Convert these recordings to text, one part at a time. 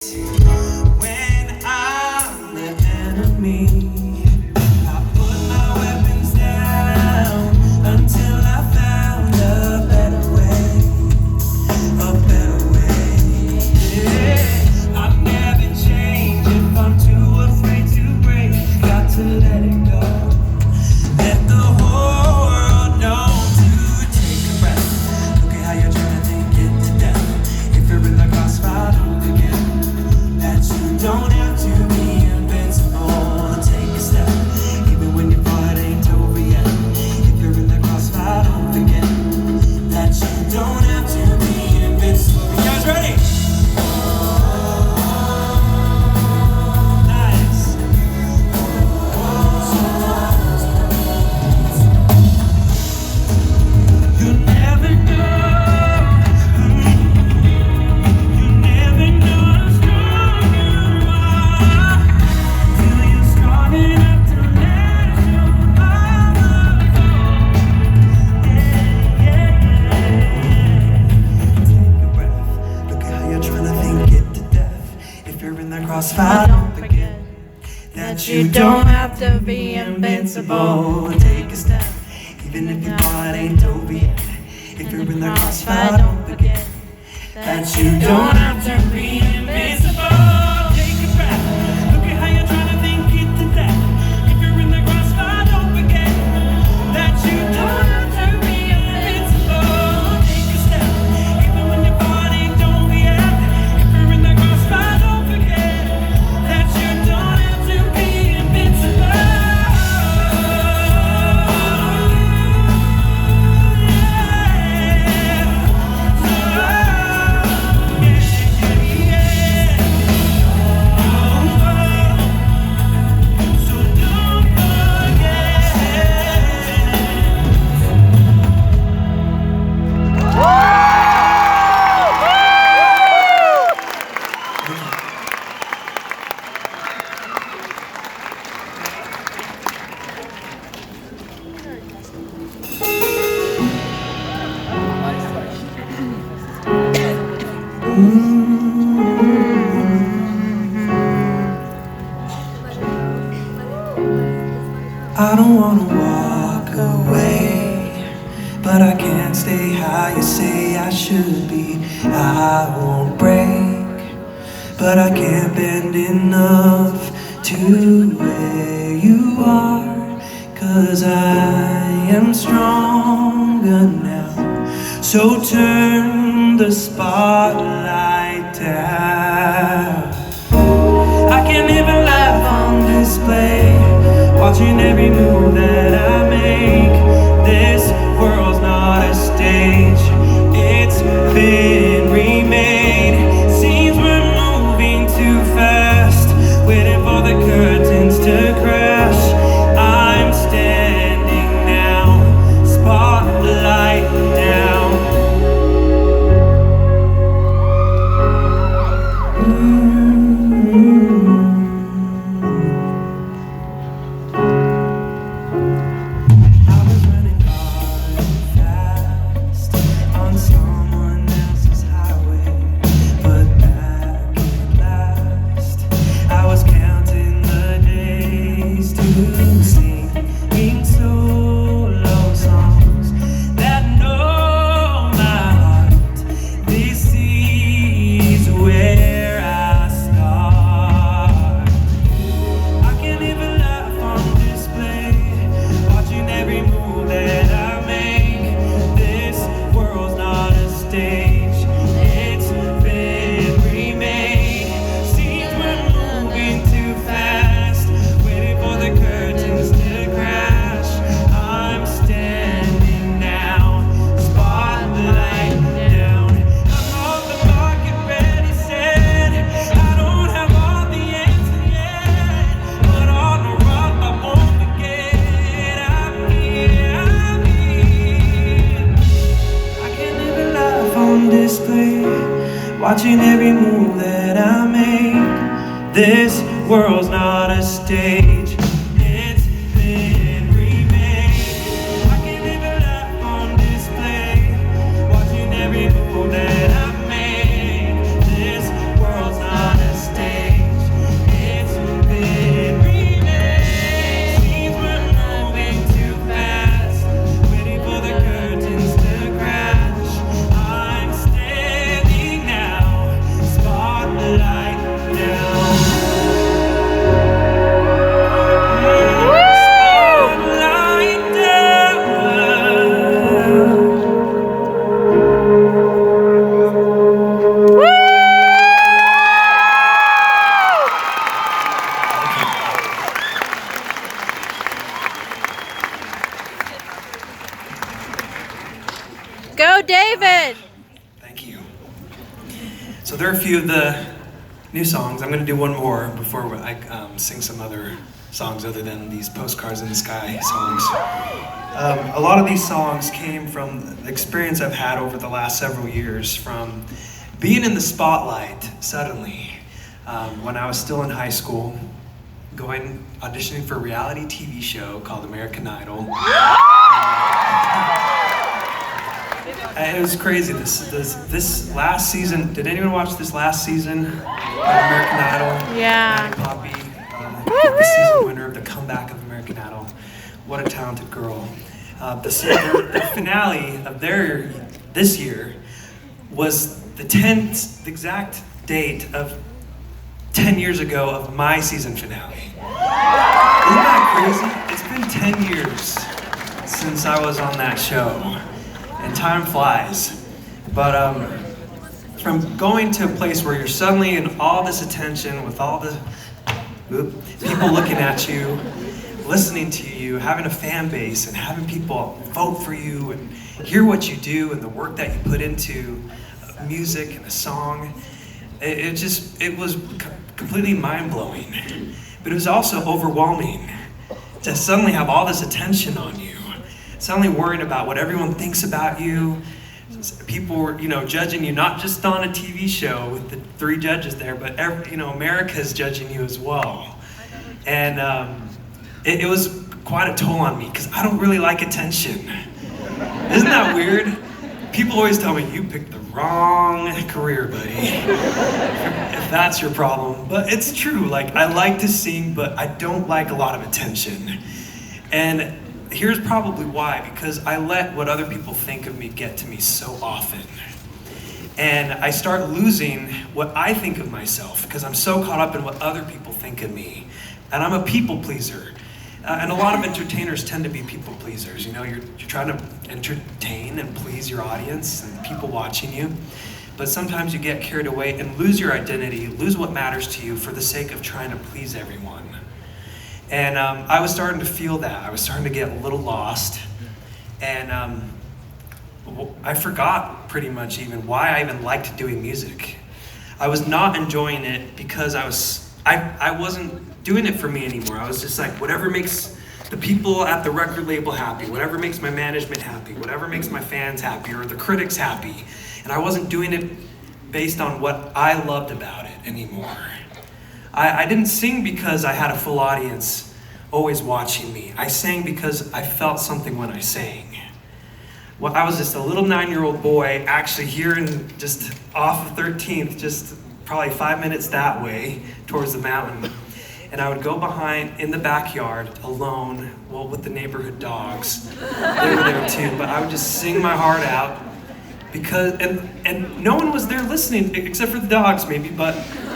When I'm the enemy, I put my weapons down until I found a better way, a better way. Yeah. I never change if I'm too afraid to break. Got to let it go. Let the whole world know to take a breath. Look at how you're trying to think it to death. If you're in the crossfire, don't forget that you don't have to be invincible. Take a step, even when your fight ain't over yet. If you're in the crossfire, don't forget that you don't have to be invincible. You guys ready? Nice. You never know. You never know how strong you are till you're strong enough to let your power go. Take a breath. Look at how you're trying to think it to death. If you're in that crossfire, don't forget that you don't have to be invincible. Take a step, even if your part ain't over yet. If you're in that crossfire, don't forget that you don't have to be invincible. Take a breath. Look at how you're trying to think it to death. If you're in the crossfire, don't forget that you don't have to be invincible. Take a step, even when your body don't react. If you're in the crossfire, don't forget that you don't have to be invincible. I don't wanna walk away, but I can't stay how you say I should be. I won't break, but I can't bend enough to where you are, 'cause I am stronger now. So turn the spotlight down. I can't even laugh on display, watching every move that I make. This world's not a stage, it's been remade. Seems we're moving too fast, waiting for the curtains to crash. I'm standing now, spotlight down. Watching every move that I make. This world's not a stage, it's been remade. I can't even laugh on display, watching every move that I make. This world's not a few of the new songs. I'm going to do one more before I sing some other songs other than these Postcards in the Sky songs. A lot of these songs came from the experience I've had over the last several years, from being in the spotlight suddenly when I was still in high school, auditioning for a reality TV show called American Idol. It was crazy. This last season, did anyone watch this last season of American Idol? Yeah. Maddie Poppy, the season winner of the comeback of American Idol. What a talented girl. The finale of this year was the exact date of 10 years ago of my season finale. Isn't that crazy? It's been 10 years since I was on that show, and time flies. But from going to a place where you're suddenly in all this attention with all the people looking at you, listening to you, having a fan base, and having people vote for you and hear what you do and the work that you put into music and a song, it was completely mind-blowing. But it was also overwhelming to suddenly have all this attention on you, suddenly worrying about what everyone thinks about you. People were, judging you not just on a TV show with the 3 judges there, but America's judging you as well. And it was quite a toll on me because I don't really like attention. Isn't that weird? People always tell me, you picked the wrong career, buddy, if that's your problem. But it's true, I like to sing, but I don't like a lot of attention. And here's probably why, because I let what other people think of me get to me so often. And I start losing what I think of myself because I'm so caught up in what other people think of me. And I'm a people pleaser. And a lot of entertainers tend to be people pleasers. You're trying to entertain and please your audience and people watching you. But sometimes you get carried away and lose your identity, lose what matters to you for the sake of trying to please everyone. And I was starting to feel that. I was starting to get a little lost. And I forgot pretty much even why I even liked doing music. I was not enjoying it because I wasn't doing it for me anymore. I was just like, whatever makes the people at the record label happy, whatever makes my management happy, whatever makes my fans happy or the critics happy. And I wasn't doing it based on what I loved about it anymore. I didn't sing because I had a full audience always watching me. I sang because I felt something when I sang. Well, I was just a little 9-year-old boy actually here in just off of 13th, just probably 5 minutes that way towards the mountain. And I would go behind in the backyard alone, with the neighborhood dogs. They were there too, but I would just sing my heart out because, and no one was there listening, except for the dogs maybe, but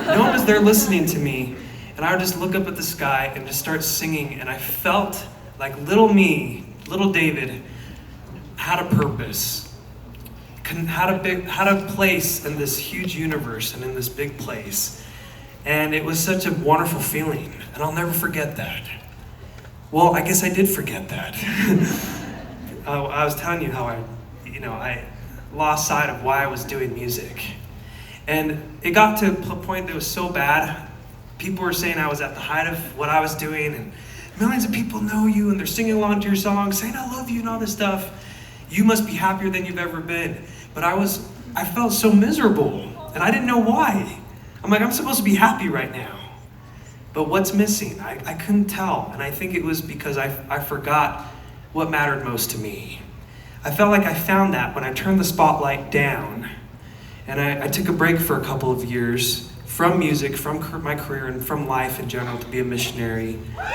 no one was there listening to me. And I would just look up at the sky and just start singing, and I felt like little me, little David, had a purpose, had a place in this huge universe and in this big place. And it was such a wonderful feeling, and I'll never forget that. Well, I guess I did forget that. I was telling you how I lost sight of why I was doing music. And it got to a point that was so bad, people were saying I was at the height of what I was doing, and millions of people know you, and they're singing along to your songs, saying I love you and all this stuff. You must be happier than you've ever been. But I felt so miserable, and I didn't know why. I'm like, I'm supposed to be happy right now. But what's missing? I couldn't tell. And I think it was because I forgot what mattered most to me. I felt like I found that when I turned the spotlight down. And I took a break for a couple of years from music, from my career, and from life in general to be a missionary. Thank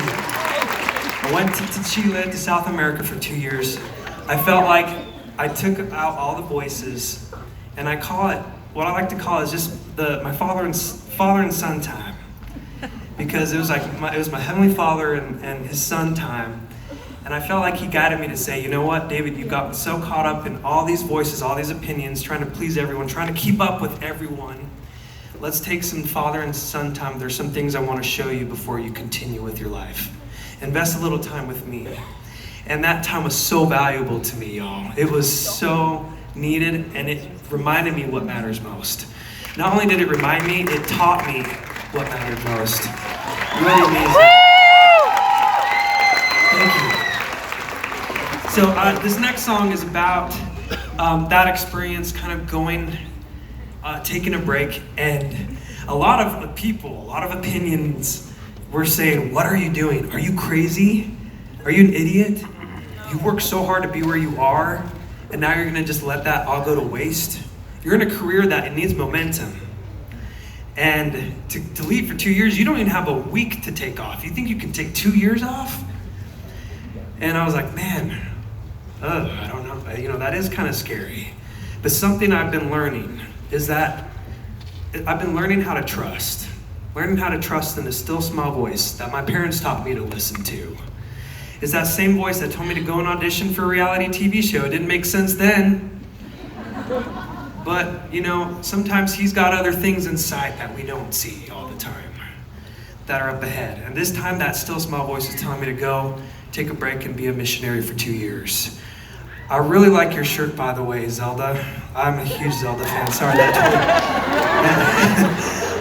you. I went to Chile, to South America for 2 years. I felt like I took out all the voices, and I call it, what I like to call is just my father and son time, because it was my Heavenly Father and His Son time, and I felt like He guided me to say, you know what, David, you've gotten so caught up in all these voices, all these opinions, trying to please everyone, trying to keep up with everyone. Let's take some Father and Son time. There's some things I want to show you before you continue with your life. Invest a little time with me. And that time was so valuable to me, y'all. It was so needed, and it reminded me what matters most. Not only did it remind me, it taught me what mattered most. Really amazing. Thank you. So this next song is about that experience, kind of going, taking a break, and a lot of people, a lot of opinions were saying, what are you doing? Are you crazy? Are you an idiot? You worked so hard to be where you are, and now you're gonna just let that all go to waste? You're in a career that it needs momentum. And to leave for 2 years, you don't even have a week to take off. You think you can take 2 years off? And I was like, man, I don't know, that is kind of scary. But something I've been learning is that I've been learning how to trust. Learning how to trust in the still small voice that my parents taught me to listen to. It's that same voice that told me to go and audition for a reality TV show. It didn't make sense then. But, sometimes he's got other things inside that we don't see all the time, that are up ahead. And this time, that still small voice is telling me to go, take a break, and be a missionary for 2 years. I really like your shirt, by the way, Zelda. I'm a huge Zelda fan. Sorry,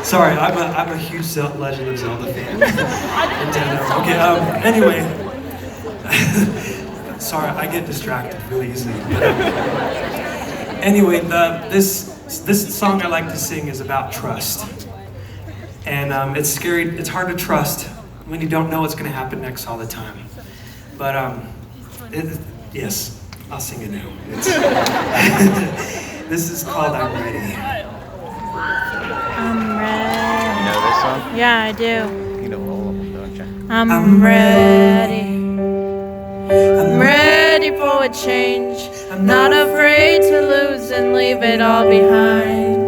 sorry, I'm a huge Legend of Zelda fan. Anyway. Sorry, I get distracted really easily. Anyway, this song I like to sing is about trust. And it's scary, it's hard to trust when you don't know what's going to happen next all the time. But yes, I'll sing it now. This is called I'm Ready. I'm ready. You know this song? Yeah, I do. You know all of them, don't you? I'm ready. I'm ready for a change. I'm not afraid to lose and leave it all behind.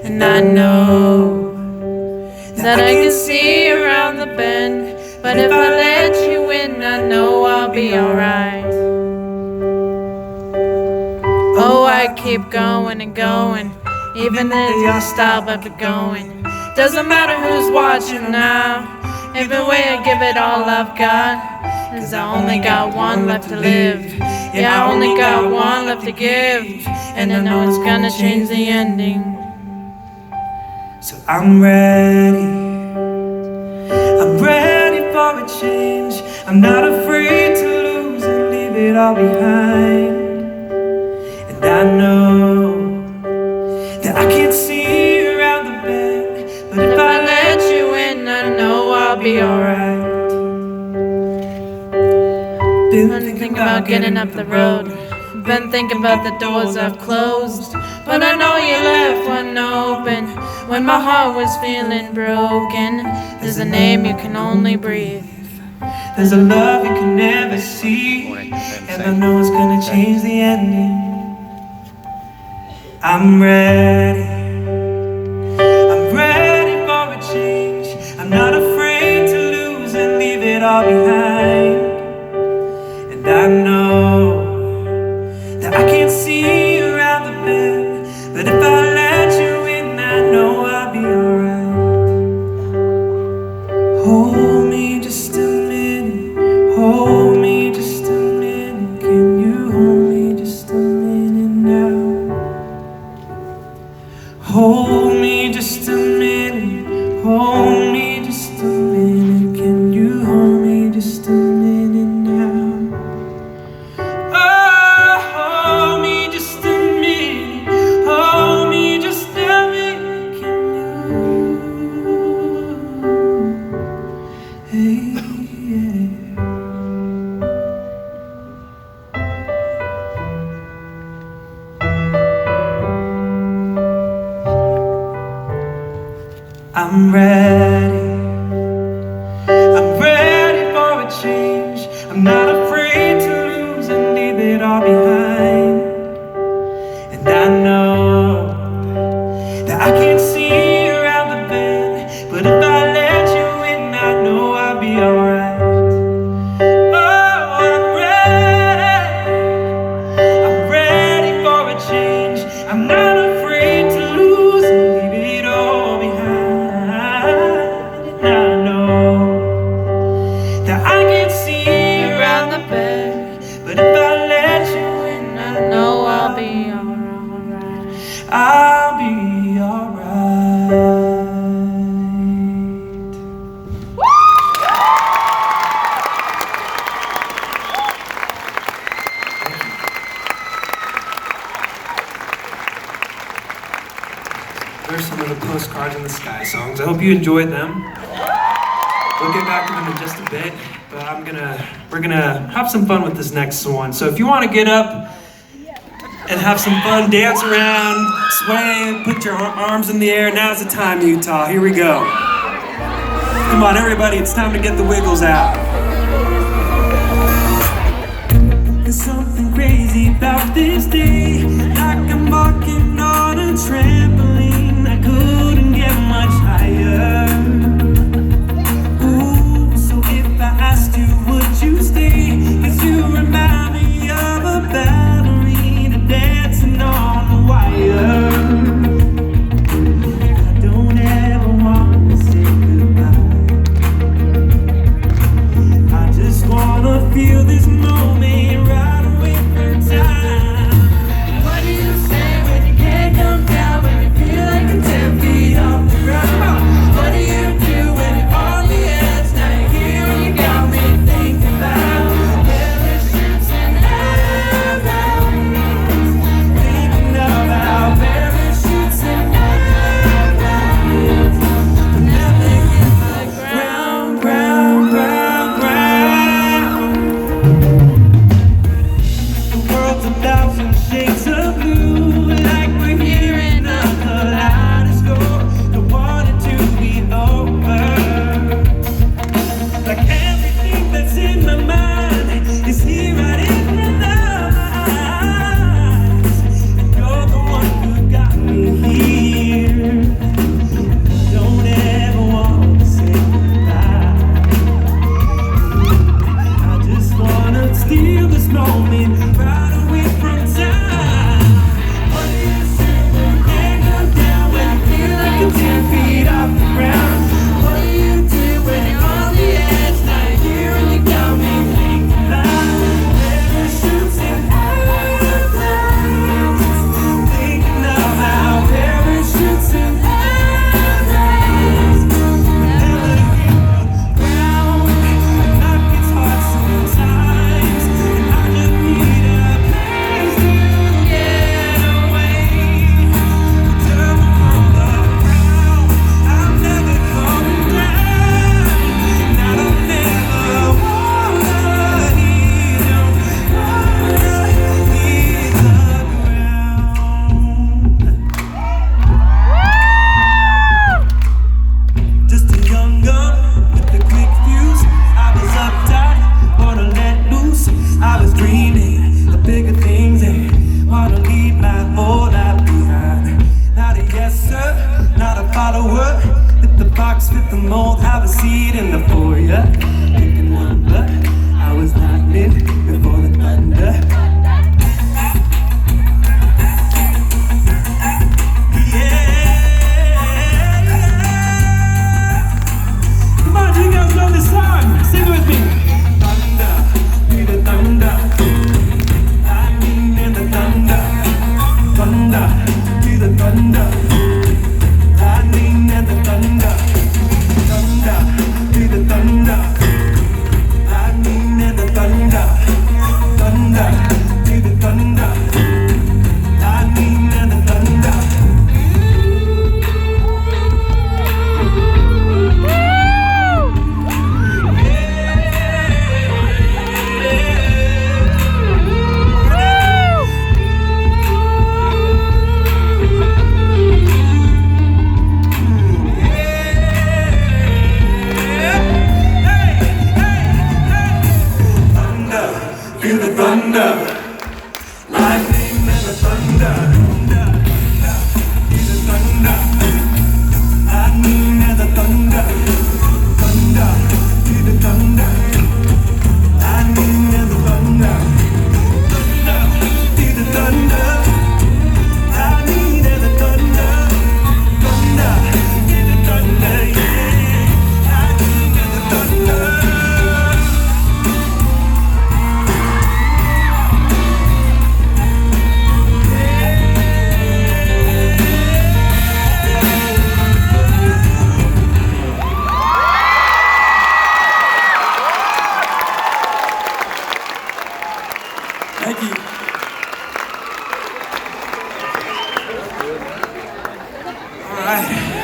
And I know that I can see around the bend, but if I let you in, I know I'll be alright. Oh, I keep going and going, even if you stop, I keep going. Doesn't matter who's watching now. Every way I give it all I've got, 'cause I only got one left to live. Yeah, I only got one left to give, and I know it's gonna change the ending. So I'm ready. I'm ready for a change. I'm not afraid to lose and leave it all behind. And I know that I can't see around the bend, but if I let you in, I know I'll be alright. Been thinking about getting up the road. Been thinking about the doors I've closed, but I know you left one open when my heart was feeling broken. There's a name you can only breathe. There's a love you can never see, and I know it's gonna change the ending. I'm ready. I'm ready for a change. I'm not afraid to lose and leave it all behind. And I know that I can't see around the bend, but if I let you in, I know I'll be alright. Hold me just a minute, hold me just a minute. Can you hold me just a minute now? Hold me just a minute, hold me just a minute. Can you hold me just a minute now? Oh, hold me just a minute, hold me just a minute. Can you? Hey, yeah. I'm ready. I'm ready for a change. I'm not afraid to lose and leave it all behind. And I know that I can't see around the bend, but if I let you in, I know I'll be alright. Oh, I'm ready for a change. I'm not afraid to lose and leave it all behind. I know that I can see Around the bend, but if I let you in, I know I'll be I'll be alright. There's some of the Postcards in the Sky songs. I hope you enjoyed them. We'll get back to them in just a bit, but we're gonna have some fun with this next one. So if you want to get up and have some fun, dance around, sway, put your arms in the air, now's the time, Utah. Here we go. Come on, everybody, it's time to get the wiggles out. There's something crazy about this day, like I'm walking on a trampoline. I couldn't get much higher. Ooh, so if I asked you, would you stay? 'Cause you remind me of a ballerina dancing on a wire. I don't ever want to say goodbye. I just wanna feel this moment right away from time. What do you say when you can't come down, when you feel like you're 10 feet off the ground? What do you do when you're on the edge? Now you're here and you got me thinking about parachutes and airplanes. Thinking about parachutes and airplanes. Nothing in the ground, ground, ground, ground. The world's a thousand shades of blue, like we're here in a kaleidoscope. Don't want it to be over. Like everything that's in my mind is here right in my eyes. And you're the one who got me here. Don't ever want to say goodbye. I just wanna steal this moment right away from time. What do you say when you can't go down, when you feel like you're 10 feet off the ground? What do you do when you're on the edge? Now you're here and you got me thinking about parachutes and airplanes. Thinking about parachutes and airplanes. Never hit the ground, and life gets hard sometimes, and I just need a place to get away. Turn on the ground, I'm never coming down, and I don't ever wanna leave the ground. Just a young gun with a quick fuse. I was uptight, wanna let loose. I was dreaming of bigger things and wanna leave my whole life behind. Not a yes sir, not a follower. Fit the box, fit the mold, have a seat in the foyer. Pick a number, I was lightning before the thunder. Come on, you guys know this song. Sing it with me. Thunder, be the thunder. Lightning and the thunder. Thunder, be the thunder. Lightning and the thunder. Thunder, be the thunder. Lightning and the thunder. Thunder, be the thunder. Lightning and the thunder. right.